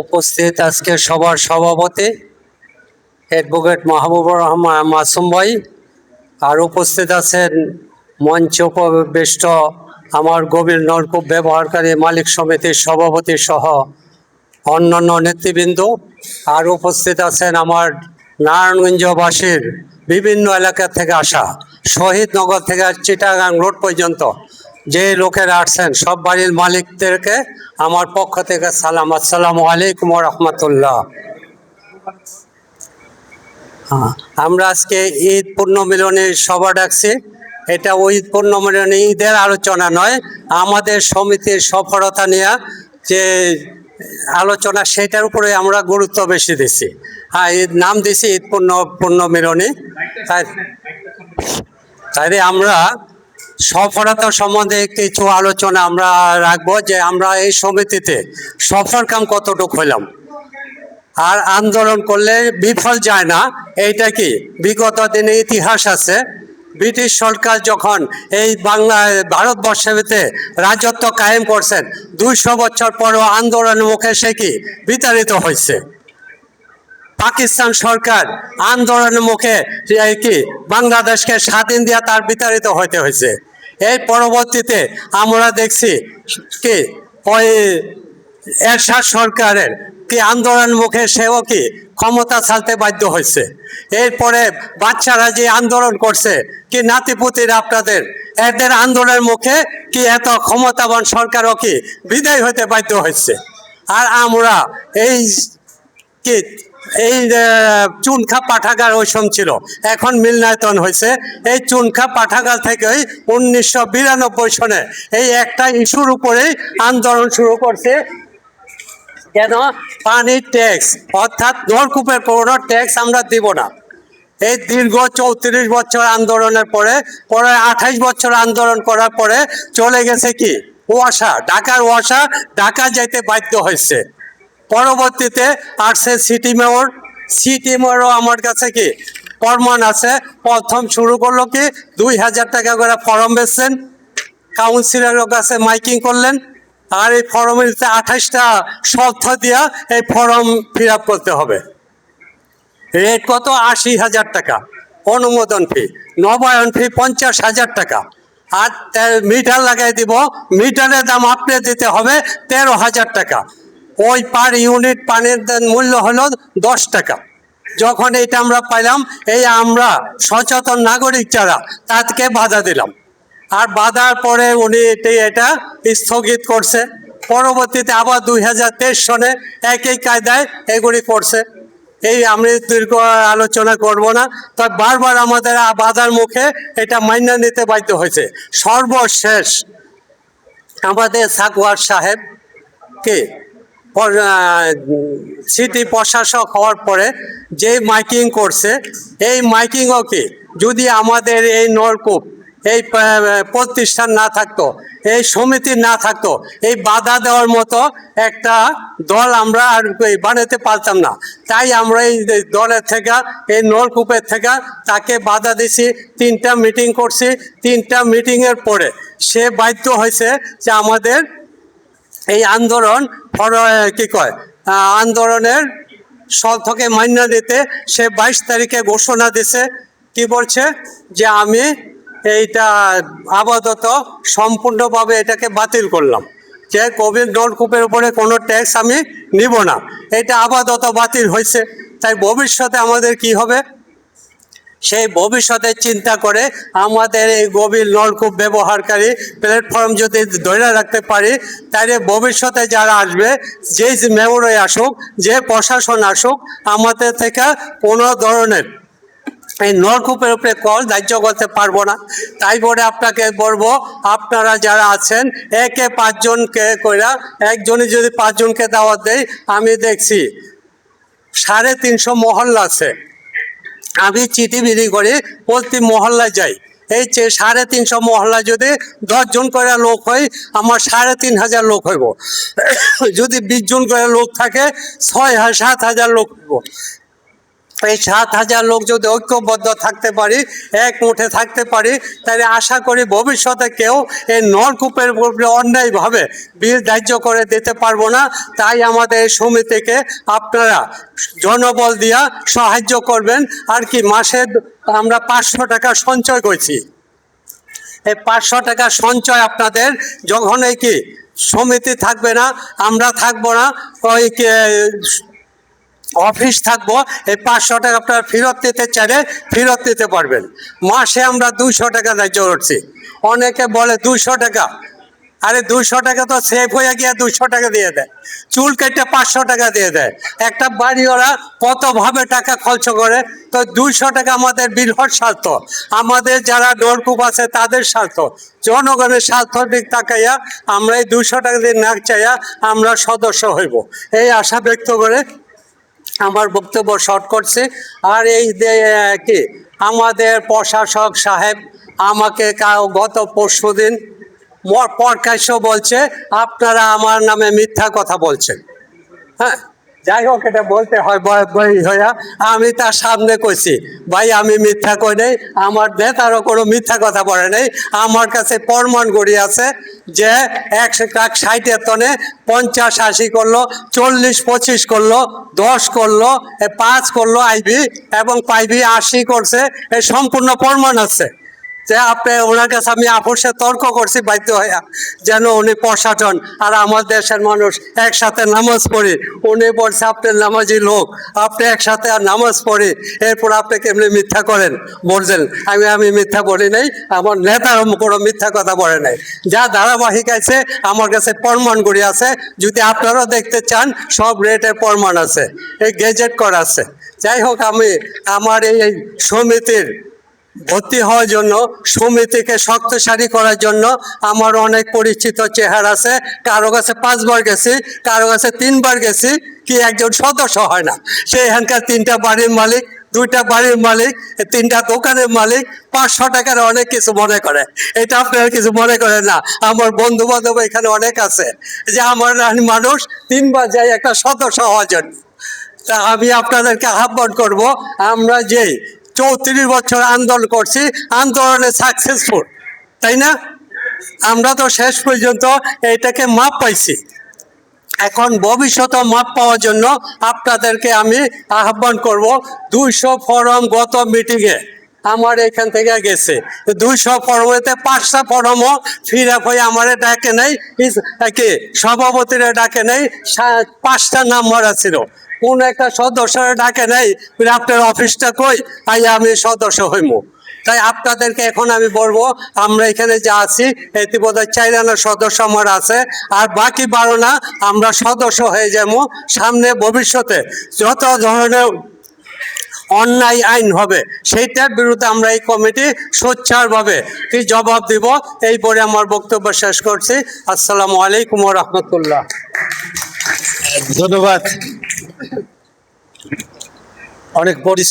উপস্থিত আজকে সভার সভাপতি অ্যাডভোকেট মাহবুবুর রহমান মাসুম ভাই, আর উপস্থিত আছেন মঞ্চ উপবিষ্ট আমার গভীর নলকূপ ব্যবহারকারী মালিক সমিতির সভাপতি সহ অন্যান্য নেতৃবৃন্দ, আর উপস্থিত আছেন আমার নারায়ণগঞ্জবাসীর বিভিন্ন এলাকা থেকে আসা, শহীদনগর থেকে চিটাগাং রোড পর্যন্ত যে লোকেরা আসছেন সব বাড়ির মালিকদেরকে আমার পক্ষ থেকে সালাম। আসসালামু আলাইকুম ওয়া রাহমাতুল্লাহ। আমরা আজকে ঈদ পুণ্যমিলনী সভা ডাকছি। এটা ওই পুণ্যমিলনী ঈদের আলোচনা নয়, আমাদের সমিতির সফলতা নিয়ে যে আলোচনা সেটার উপরে আমরা গুরুত্ব বেশি দিচ্ছি। হ্যাঁ, ঈদ নাম দিছি ঈদ পুণ্যমিলনী। তাই আমরা সফলতা সম্বন্ধে কিছু আলোচনা আমরা রাখবো, যে আমরা এই সমিতিতে সফল কাম কতটুকু হইলাম। আর আন্দোলন করলে বিফল যায় না, এইটা কি বিগত দিনে ইতিহাস আছে। ব্রিটিশ সরকার যখন এই ভারতবর্ষেতে রাজত্ব কায়েম করছেন, 200 বছর পরও আন্দোলনের মুখে সে কি বিতাড়িত হয়েছে। পাকিস্তান সরকার আন্দোলনের মুখে কি বাংলাদেশকে স্বাধীন দিয়া তার বিতাড়িত হইতে হয়েছে। এই পরবর্তীতে আমরা দেখছি কি ওই এরশাদ সরকারের কি আন্দোলনের মুখে সেও কি ক্ষমতা ছাড়তে বাধ্য হয়েছে। এরপরে বাচ্চারা যে আন্দোলন করছে কি নাতিপুতিরা আপনাদের, এদের আন্দোলনের মুখে কি এত ক্ষমতাবান সরকারও কি বিদায় হইতে বাধ্য হয়েছে। আর আমরা এই চুনখা পাঠাগার ওই সময় ছিল, এখন মিলনায়তন হয়েছে। এই চুনখা পাঠাগার থেকেই 1992 সনে এই একটা ইস্যুর উপরেই আন্দোলন শুরু করছে, কেন পানির ট্যাক্স, অর্থাৎ নলকূপের কোনো ট্যাক্স আমরা দিব না। এই দীর্ঘ 34 বছর আন্দোলনের পরে 28 বছর আন্দোলন করার পরে চলে গেছে কি ওয়াসা, ঢাকার ওয়াসা ঢাকা যাইতে বাধ্য হয়েছে। পরবর্তীতে আসছে সিটি মেয়রও আমার কাছে কি প্রমাণ আছে। প্রথম শুরু করলো কি 2000 টাকা করে ফর্ম বেচছেন, কাউন্সিলরের কাছে মাইকিং করলেন, আর এই ফর্মের 28টা শর্ত দিয়া এই ফর্ম ফিল আপ করতে হবে। রেট কত? 80,000 টাকা অনুমোদন ফি, নবায়ন ফি 50,000 টাকা, আর মিটার লাগাই দিব, মিটারের দাম আপনি দিতে হবে 13,000 টাকা। ওই পার ইউনিট পানির মূল্য হলো 10 টাকা। যখন এটা আমরা পাইলাম, এই আমরা সচেতন নাগরিক যারা তাদেরকে বাধা দিলাম, আর বাধার পরে উনি এটা স্থগিত করছে। পরবর্তীতে আবার 2023 সনে একই কায়দায় এগুলি করছে। এই আমি দীর্ঘ আলোচনা করব না, তবে বারবার আমাদের বাধার মুখে এটা মাইনা নিতে বাধ্য হয়েছে। সর্বশেষ আমাদের সাকওয়ার সাহেব কে সিটি প্রশাসক হওয়ার পরে যে মাইকিং করছে, এই মাইকিংও কি যদি আমাদের এই নলকূপ এই প্রতিষ্ঠান না থাকতো, এই সমিতি না থাকতো, এই বাধা দেওয়ার মতো একটা দল আমরা আর বানাতে পারতাম না। তাই আমরা এই দলের থেকে, এই নলকূপের থেকে তাকে বাধা দিছি। 3টা মিটিং করছি, 3টা মিটিংয়ের পরে সে বাধ্য হয়েছে যে আমাদের এই আন্দোলন আন্দোলনের থেকে মান্য দিতে। সে 22 তারিখে ঘোষণা দিছে, কি বলছে যে আমি এইটা আপাতত সম্পূর্ণভাবে এটাকে বাতিল করলাম, যে কোভিড নলকূপের উপরে কোনো ট্যাক্স আমি নিব না। এটা আপাতত বাতিল হয়েছে। তাই ভবিষ্যতে আমাদের কি হবে, সেই ভবিষ্যতে চিন্তা করে আমাদের এই গভীর নলকূপ ব্যবহারকারী প্ল্যাটফর্ম যদি ধরে রাখতে পারি, তাহলে ভবিষ্যতে যারা আসবে, যে মেয়রই আসুক, যে প্রশাসন আসুক, আমাদের থেকে কোনো ধরনের এই নলকূপের উপরে কল ধার্য করতে পারবো না। তাই বলে আপনাকে বলবো, আপনারা যারা আছেন একে 5 জনকে কইরা, একজনই যদি 5 জনকে দাওয়াত দেয়। আমি দেখছি 350 মহল্লা আছে, আমি চিঠি বিলি করি, প্রতি মহল্লায় যাই। এই 350 মহল্লা যদি 10 জন করে লোক হয়, আমার 3,500 লোক হইব। যদি 20 জন করে লোক থাকে, 6,000-7,000 লোক হইব। এই 7,000 লোক যদি ঐক্যবদ্ধ থাকতে পারি, এক মুঠে থাকতে পারি, তাহলে আশা করি ভবিষ্যতে কেউ এই নলকূপের উপরে অন্যায়ভাবে বিল ধার্য করে দিতে পারবো না। তাই আমাদের এই সমিতিকে আপনারা জনবল দিয়া সাহায্য করবেন। আর কি মাসে আমরা 500 টাকা সঞ্চয় করছি। এই 500 টাকা সঞ্চয় আপনাদের যখন এই কি সমিতি থাকবে না, আমরা থাকবো না, ওই অফিস থাকবো, এই 500 টাকা আপনারা ফেরত দিতে চাইলে ফেরত দিতে পারবেন। মাসে আমরা 200 টাকা ধার্য করছি। অনেকে বলে 200 টাকা, আরে 200 টাকা তো সেভ হয়ে গিয়ে 200 টাকা দিয়ে দেয়, চুল কেটে 500 টাকা দিয়ে দেয়। একটা বাড়ি ওরা কতভাবে টাকা খরচ করে, তো 200 টাকা আমাদের বৃহৎ স্বার্থ, আমাদের যারা নলকূপ আছে তাদের স্বার্থ, জনগণের স্বার্থের দিক তাকাইয়া আমরা এই 200 টাকা দিয়ে না চাইয়া আমরা সদস্য হইব, এই আশা ব্যক্ত করে আমার বক্তব্য শর্ট করছি। আর এই কি আমাদের প্রশাসক সাহেব আমাকে গত পরশুদিন প্রকাশ্য বলছে আপনারা আমার নামে মিথ্যা কথা বলছেন। হ্যাঁ, যাই হোক, এটা বলতে হয় হইয়া আমি তার সামনে কইছি, ভাই আমি মিথ্যা কই নাই, আমার নেতারও কোনো মিথ্যা কথা বলে নেই। আমার কাছে প্রমাণ গড়ি আছে যে 160 টনে 50-80 করলো, 40-25 করলো, 10 করলো, 5 করলো আইবি, এবং পাইবি 80 করছে, এই সম্পূর্ণ প্রমাণ আছে। যে আপনি ওনার কাছে আমি আপোষে তর্ক করছি বাধ্য হইয়া, যেন উনি প্রশাসন আর আমার দেশের মানুষ একসাথে নামাজ পড়ি। উনি বলছে আপনি নামাজি লোক, আপনি একসাথে আর নামাজ পড়ি, এরপর আপনি কেমনি মিথ্যা করেন বলছেন। আমি মিথ্যা বলি নাই, আমার নেতার কোনো মিথ্যা কথা বলে নাই। যা ধারাবাহিক আছে আমার কাছে প্রমাণগুলি আছে, যদি আপনারাও দেখতে চান সব রেটের প্রমাণ আছে, এই গেজেট করা আছে। যাই হোক, আমি আমার এই সমিতির ভর্তি হওয়ার জন্য, সমিতিকে শক্তিশালী করার জন্য আমার অনেক পরিচিত চেহারা আছে। কারো কাছে 5 বার গেছি, কারো কাছে 3 বার গেছি, কি একজন সদস্য হয় না। সে এখানকার 3টা বাড়ির মালিক, 2টা বাড়ির মালিক, 3টা দোকানের মালিক, 500 টাকার অনেক কিছু মনে করে। এটা আপনারা কিছু মনে করেন না। আমার বন্ধু বান্ধব এখানে অনেক আছে যে আমার মানুষ 3 বার যায় একটা সদস্য হওয়ার জন্য। তা আমি আপনাদেরকে আহ্বান করব, আমরা যে 34 বছর আন্দোলন করছি, আন্দোলনে সাকসেসফুল, তাই না? আমরা তো শেষ পর্যন্ত এটাকে মাপ পাইছি। এখন ভবিষ্যতে মাপ পাওয়ার জন্য আপনাদেরকে আমি আহ্বান করব, 200 ফরম গত মিটিংয়ে আমার এখান থেকে গেছে, 200 ফরমেতে 5টা ফরমও ফিরে হয়ে আমার ডাকে নেই, কি সভাপতিরা ডাকে নেই, 5টা নাম্বার ছিল, কোন একটা সদস্যের ডাকে নেই, আপনার অফিসটা কই, তাই আমি সদস্য হইব। তাই আপনাদেরকে এখন আমি বলবো, আমরা এখানে যা আছি এতে বোধহয় 4 আনা সদস্য আমার আছে, আর বাকি 12 না আমরা সদস্য হয়ে যাবো। সামনে ভবিষ্যতে যত ধরনের অন্যায় আইন হবে সেইটার বিরুদ্ধে আমরা এই কমিটি সোচ্চারভাবে কি জবাব দিব। এই বলে আমার বক্তব্য শেষ করছি। আসসালামু আলাইকুম ওয়া রাহমাতুল্লাহ। ধন্যবাদ। অনেক পরিশ্রম